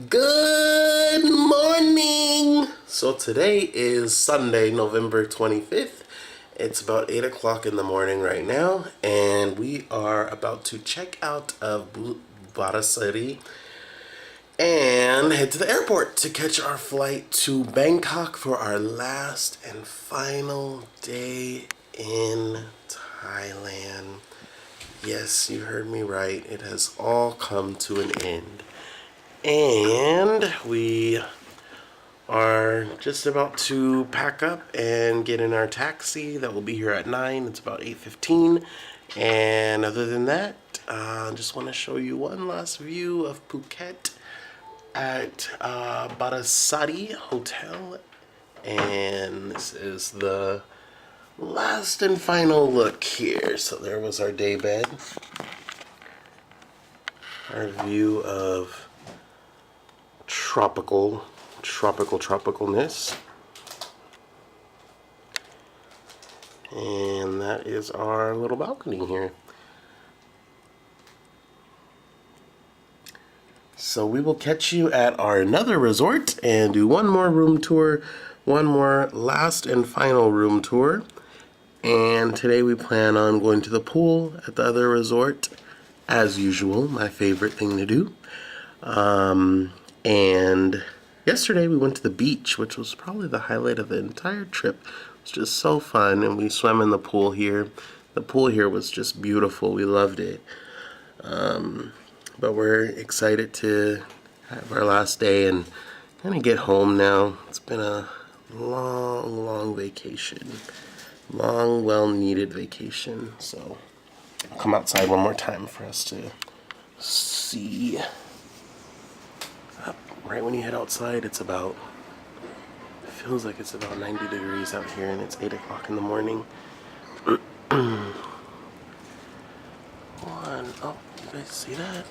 Good morning! So today is Sunday, November 25th. It's about 8 o'clock in the morning right now, and we are about to check out of Bada City and head to the airport to catch our flight to Bangkok for our last and final day in Thailand. Yes, you heard me right. It has all come to an end. And we are just about to pack up and get in our taxi that will be here at 9. It's about 8:15. And other than that, I just want to show you one last view of Phuket at Badasari Hotel. And this is the last and final look here. So there was our day bed. Our view of tropicalness. And that is our little balcony here. So we will catch you at our another resort and do one more room tour, one more last and final room tour. And today we plan on going to the pool at the other resort, as usual, my favorite thing to do. And yesterday we went to the beach, which was probably the highlight of the entire trip. It was just so fun, and we swam in the pool here. The pool here was just beautiful. We loved it. But we're excited to have our last day and kind of get home now. It's been a long vacation. Long, well-needed vacation. So I'll come outside one more time for us to see. Right when you head outside, it feels like it's about 90 degrees out here, and it's 8 o'clock in the morning. Oh, you guys see that?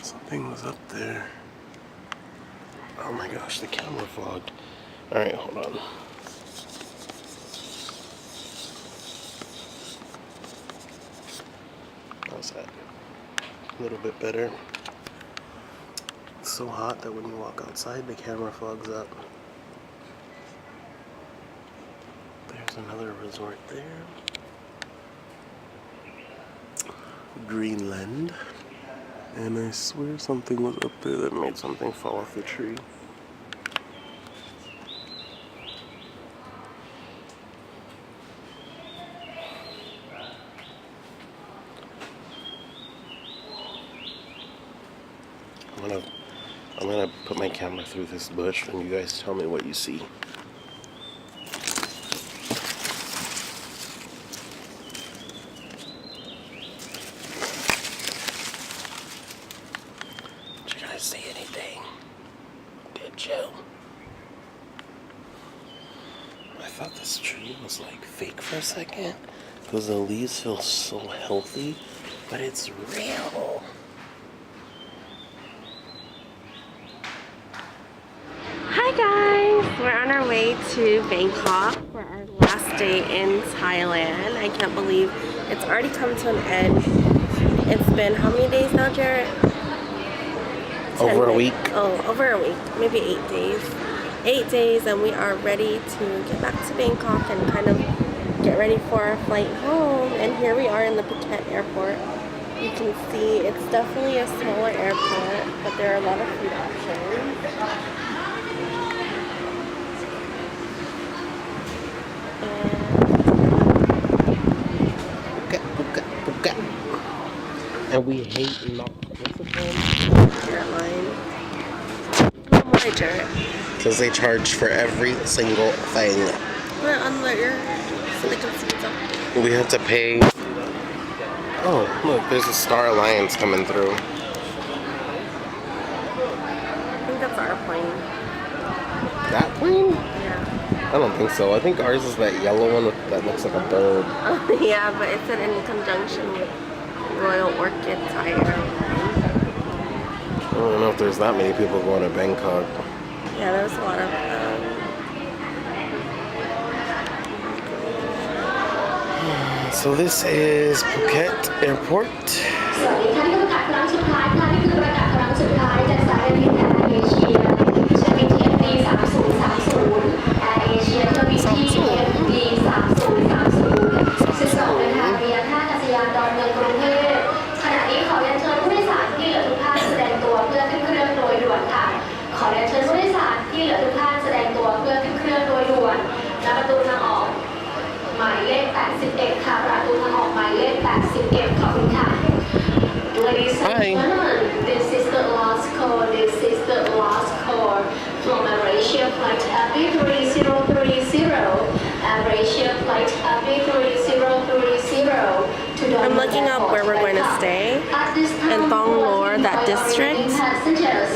Something was up there. Oh my gosh, the camera fogged. Alright, hold on. How's that? A little bit better. It's so hot that when you walk outside, the camera fogs up. There's another resort there. Greenland. And I swear something was up there that made something fall off the tree. I'm gonna put my camera through this bush and you guys tell me what you see. Did you guys see anything? Did you? I thought this tree was like fake for a second because the leaves feel so healthy, but it's real. Hi guys! We're on our way to Bangkok for our last day in Thailand. I can't believe it's already come to an end. It's been how many days now, Jarrett? Over a week. Oh, over a week. Maybe 8 days. 8 days, and we are ready to get back to Bangkok and kind of get ready for our flight home. And here we are in the Phuket airport. You can see it's definitely a smaller airport, but there are a lot of food options. And we hate not airline. Why, Jarrett? because they charge for every single thing. Put it on there so they can see something. We have to pay. Oh, look, there's a Star Alliance coming through. I think that's our plane. That plane? Yeah. I don't think so. I think ours is that yellow one that looks like a bird. Oh, yeah, but it said in conjunction with Royal Orchid Thai Airlines. I don't know if there's that many people going to Bangkok. Yeah, there's a lot of So this is Phuket Airport.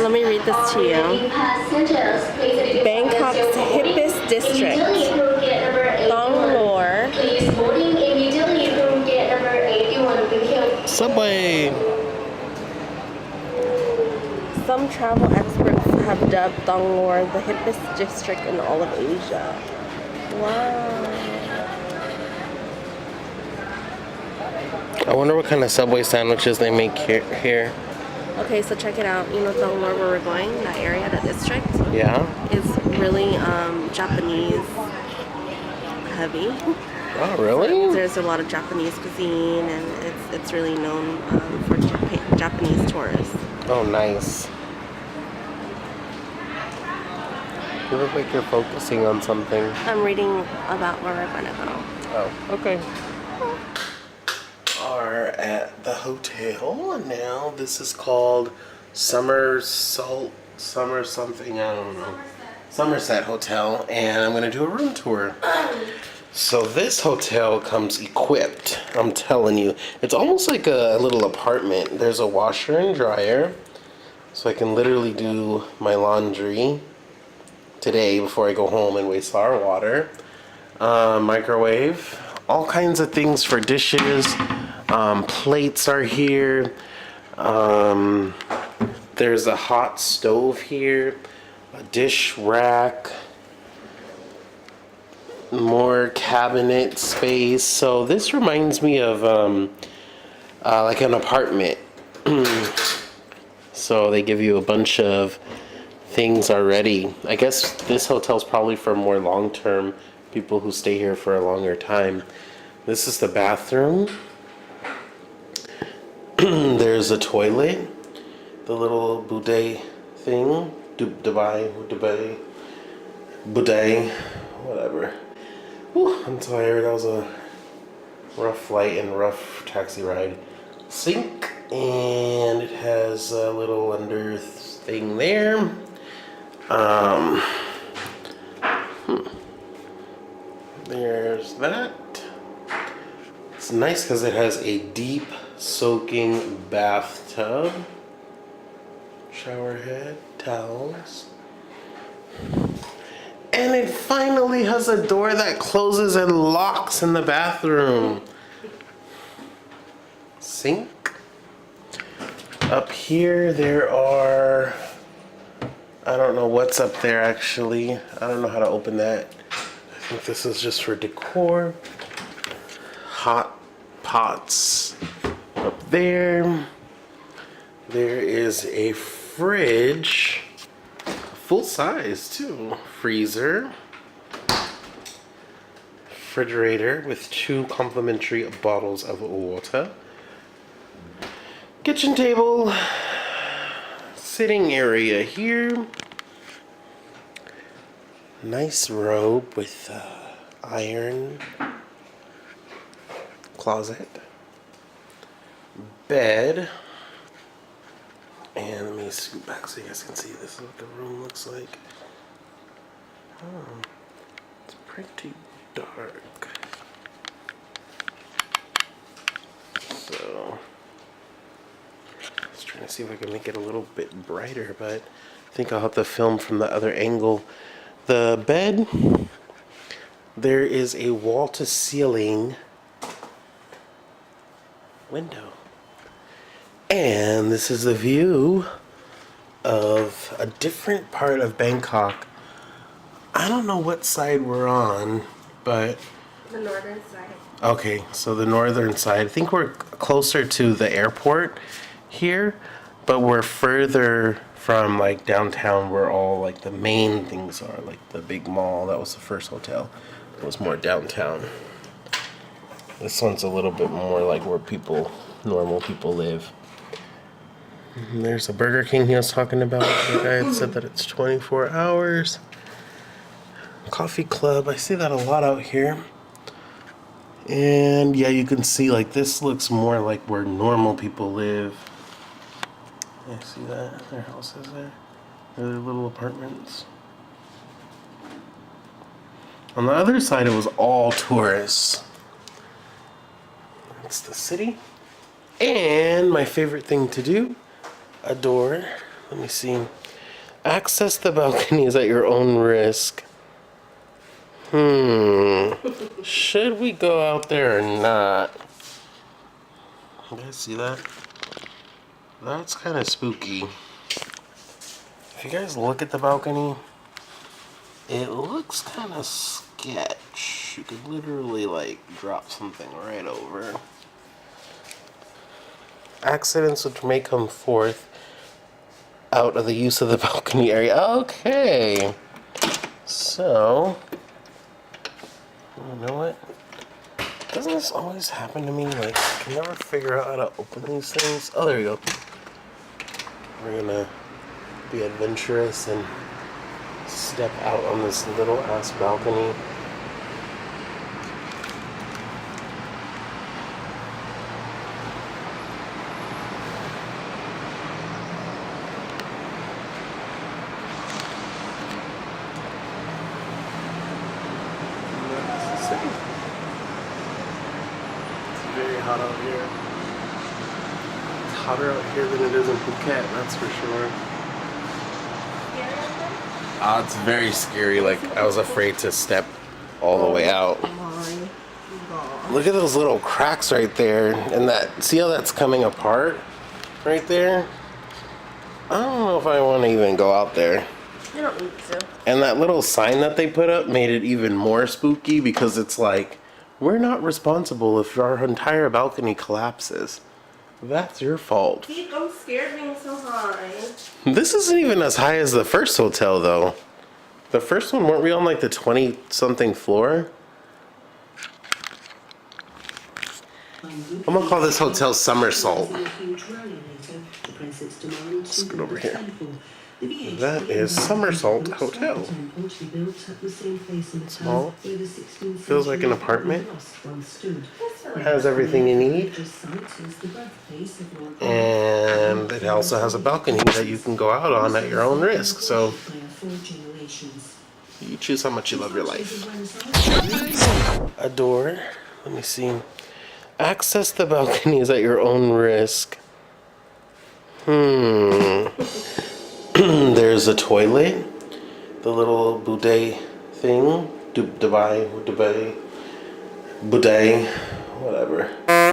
Let me read this to you. Bangkok's hippest district, Thonglor. Subway. Some travel experts have dubbed Thonglor the hippest district in all of Asia. Wow. I wonder what kind of Subway sandwiches they make here. Okay, so check it out. You know Thonglor, where we're going, that area, that district? Yeah? Is really Japanese heavy. Oh, really? There's a lot of Japanese cuisine, and it's really known for Japanese tourists. Oh, nice. You look like you're focusing on something. I'm reading about where we're gonna go. Oh, okay. Are at the hotel now. This is called Somerset Hotel, and I'm gonna do a room tour. So this hotel comes equipped, I'm telling you. It's almost like a little apartment. There's a washer and dryer, so I can literally do my laundry today before I go home and waste our water. Microwave, all kinds of things for dishes. Plates are here. There's a hot stove here, a dish rack, more cabinet space. So this reminds me of like an apartment. So they give you a bunch of things already. I guess this hotel's probably for more long-term people who stay here for a longer time. This is the bathroom. There's a toilet, the little bidet thing, bidet, whatever. Whew, I'm tired. That was a rough flight and rough taxi ride. Sink, and it has a little under thing there. There's that. It's nice because it has a deep soaking bathtub, shower head, towels, and it finally has a door that closes and locks in the bathroom. Sink. Up here there are, I don't know what's up there actually. I don't know how to open that. I think this is just for decor. Hot pots up there. There is a fridge, full size too. Freezer, refrigerator with 2 complimentary bottles of water. Kitchen table, sitting area here. Nice robe with iron. Closet. Bed. And let me scoot back so you guys can see this is what the room looks like. Oh, it's pretty dark. So, I was trying to see if I can make it a little bit brighter, but I think I'll have to film from the other angle. The bed, there is a wall-to-ceiling window. And this is the view of a different part of Bangkok. I don't know what side we're on, but... The northern side. Okay, so the northern side. I think we're closer to the airport here, but we're further from like downtown where all like the main things are, like the big mall. That was the first hotel. It was more downtown. This one's a little bit more like where normal people live. And there's a Burger King he was talking about. The guy had said that it's 24 hours. Coffee club, I see that a lot out here. And yeah, you can see like this looks more like where normal people live. Yeah, see that? Their houses there. Their little apartments. On the other side, it was all tourists. That's the city. And my favorite thing to do, a door Let me see. Access the balcony is at your own risk. Should we go out there or not? You guys see that? That's kind of spooky. If you guys look at the balcony, it looks kind of sketch. You could literally like drop something right over. Accidents which may come forth out of the use of the balcony area. Okay. So, you know what? Doesn't this always happen to me? Like, I can never figure out how to open these things. Oh, there you go. We're gonna be adventurous and step out on this little ass balcony. Very hot out here. It's hotter out here than it is in Phuket, that's for sure. It's very scary. Like, I was afraid to step all the way out. Look at those little cracks right there. And that, see how that's coming apart right there? I don't know if I want to even go out there. You don't need to. And that little sign that they put up made it even more spooky because it's like, we're not responsible if our entire balcony collapses. That's your fault. I'm scared being so high. This isn't even as high as the first hotel, though. The first one, weren't we on like the 20-something floor? I'm gonna call this hotel Somersault. Scoot over here. That is Somersault Hotel. Small. Feels like an apartment. Has everything you need. And it also has a balcony that you can go out on at your own risk. So you choose how much you love your life. A door. Let me see. Access the balcony is at your own risk. There's a toilet, the little bidet thing, bidet, whatever.